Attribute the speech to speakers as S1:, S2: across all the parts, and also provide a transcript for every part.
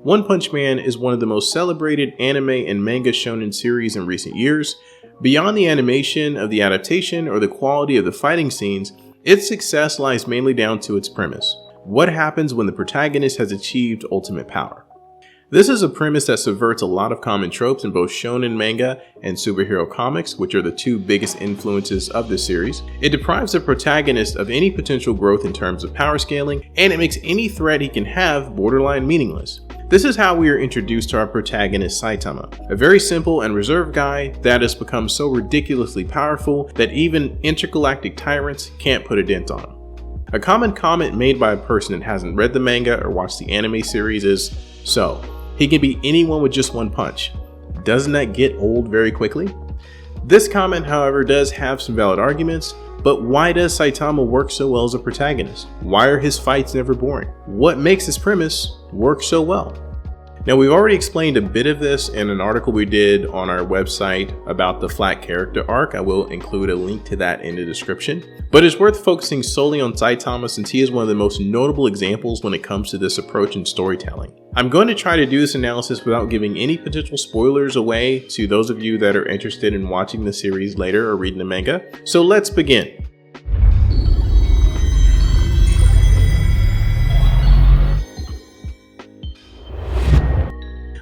S1: One Punch Man is one of the most celebrated anime and manga shonen series in recent years. Beyond the animation of the adaptation or the quality of the fighting scenes, its success lies mainly down to its premise. What happens when the protagonist has achieved ultimate power? This is a premise that subverts a lot of common tropes in both shonen manga and superhero comics, which are the two biggest influences of this series. It deprives the protagonist of any potential growth in terms of power scaling, and it makes any threat he can have borderline meaningless. This is how we are introduced to our protagonist Saitama, a very simple and reserved guy that has become so ridiculously powerful that even intergalactic tyrants can't put a dent on him. A common comment made by a person that hasn't read the manga or watched the anime series is, "So, he can beat anyone with just one punch. Doesn't that get old very quickly?" This comment, however, does have some valid arguments, but why does Saitama work so well as a protagonist? Why are his fights never boring? What makes this premise work so well? Now, we've already explained a bit of this in an article we did on our website about the flat character arc. I will include a link to that in the description. But it's worth focusing solely on Saitama since he is one of the most notable examples when it comes to this approach in storytelling. I'm going to try to do this analysis without giving any potential spoilers away to those of you that are interested in watching the series later or reading the manga. So let's begin.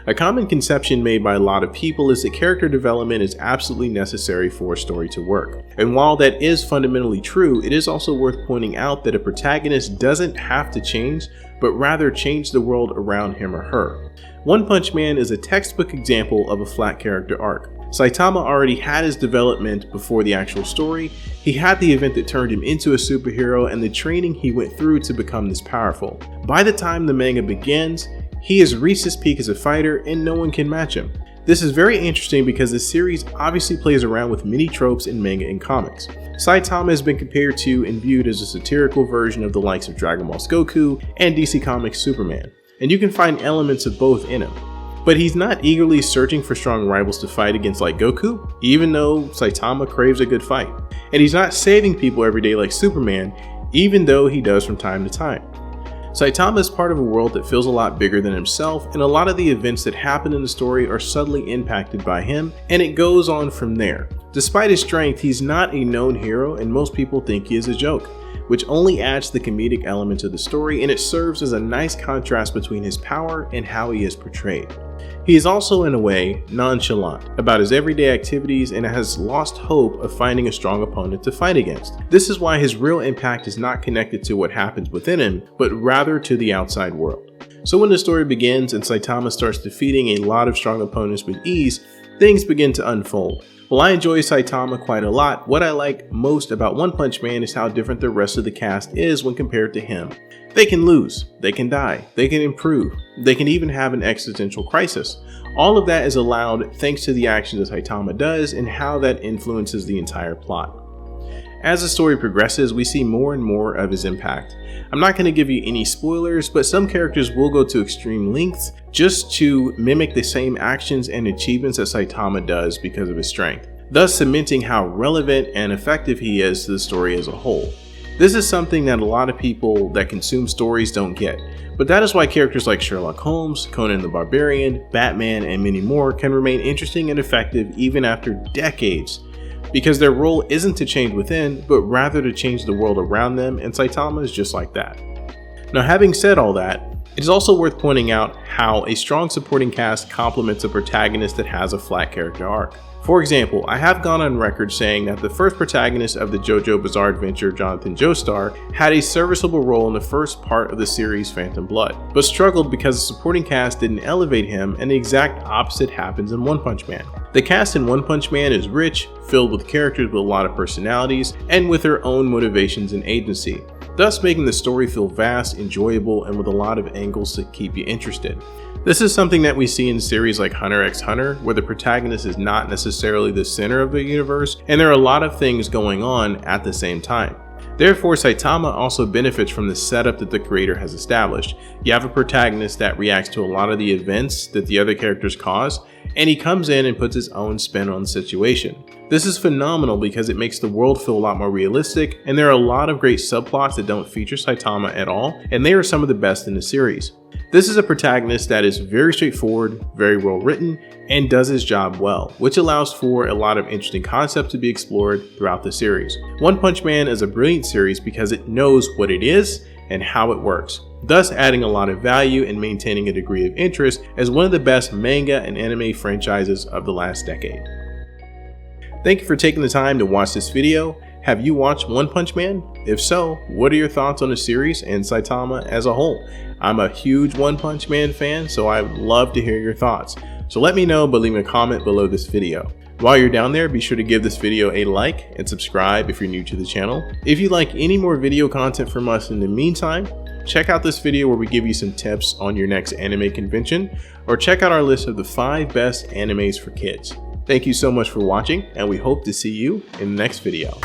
S1: A common conception made by a lot of people is that character development is absolutely necessary for a story to work. And while that is fundamentally true, it is also worth pointing out that a protagonist doesn't have to change, but rather change the world around him or her. One Punch Man is a textbook example of a flat character arc. Saitama already had his development before the actual story. He had the event that turned him into a superhero and the training he went through to become this powerful. By the time the manga begins, he has reached his peak as a fighter and no one can match him. This is very interesting because the series obviously plays around with many tropes in manga and comics. Saitama has been compared to and viewed as a satirical version of the likes of Dragon Ball's Goku and DC Comics' Superman, and you can find elements of both in him. But he's not eagerly searching for strong rivals to fight against like Goku, even though Saitama craves a good fight. And he's not saving people every day like Superman, even though he does from time to time. Saitama is part of a world that feels a lot bigger than himself, and a lot of the events that happen in the story are subtly impacted by him, and it goes on from there. Despite his strength, he's not a known hero, and most people think he is a joke, which only adds the comedic element to the story, and it serves as a nice contrast between his power and how he is portrayed. He is also, in a way, nonchalant about his everyday activities and has lost hope of finding a strong opponent to fight against. This is why his real impact is not connected to what happens within him, but rather to the outside world. So when the story begins and Saitama starts defeating a lot of strong opponents with ease, things begin to unfold. While I enjoy Saitama quite a lot, what I like most about One Punch Man is how different the rest of the cast is when compared to him. They can lose, they can die, they can improve, they can even have an existential crisis. All of that is allowed thanks to the actions that Saitama does and how that influences the entire plot. As the story progresses, we see more and more of his impact. I'm not going to give you any spoilers, but some characters will go to extreme lengths just to mimic the same actions and achievements that Saitama does because of his strength, thus cementing how relevant and effective he is to the story as a whole. This is something that a lot of people that consume stories don't get, but that is why characters like Sherlock Holmes, Conan the Barbarian, Batman, and many more can remain interesting and effective even after decades, because their role isn't to change within, but rather to change the world around them, and Saitama is just like that. Now, having said all that, it is also worth pointing out how a strong supporting cast complements a protagonist that has a flat character arc. For example, I have gone on record saying that the first protagonist of the JoJo Bizarre Adventure, Jonathan Joestar, had a serviceable role in the first part of the series Phantom Blood, but struggled because the supporting cast didn't elevate him, and the exact opposite happens in One Punch Man. The cast in One Punch Man is rich, filled with characters with a lot of personalities, and with their own motivations and agency, thus making the story feel vast, enjoyable, and with a lot of angles to keep you interested. This is something that we see in series like Hunter x Hunter, where the protagonist is not necessarily the center of the universe, and there are a lot of things going on at the same time. Therefore, Saitama also benefits from the setup that the creator has established. You have a protagonist that reacts to a lot of the events that the other characters cause, and he comes in and puts his own spin on the situation. This is phenomenal because it makes the world feel a lot more realistic, and there are a lot of great subplots that don't feature Saitama at all, and they are some of the best in the series. This is a protagonist that is very straightforward, very well written, and does his job well, which allows for a lot of interesting concepts to be explored throughout the series. One Punch Man is a brilliant series because it knows what it is and how it works, thus adding a lot of value and maintaining a degree of interest as one of the best manga and anime franchises of the last decade. Thank you for taking the time to watch this video. Have you watched One Punch Man? If so, what are your thoughts on the series and Saitama as a whole? I'm a huge One Punch Man fan, so I would love to hear your thoughts. So let me know by leaving a comment below this video. While you're down there, be sure to give this video a like and subscribe if you're new to the channel. If you'd like any more video content from us in the meantime, check out this video where we give you some tips on your next anime convention, or check out our list of the 5 best animes for kids. Thank you so much for watching, and we hope to see you in the next video.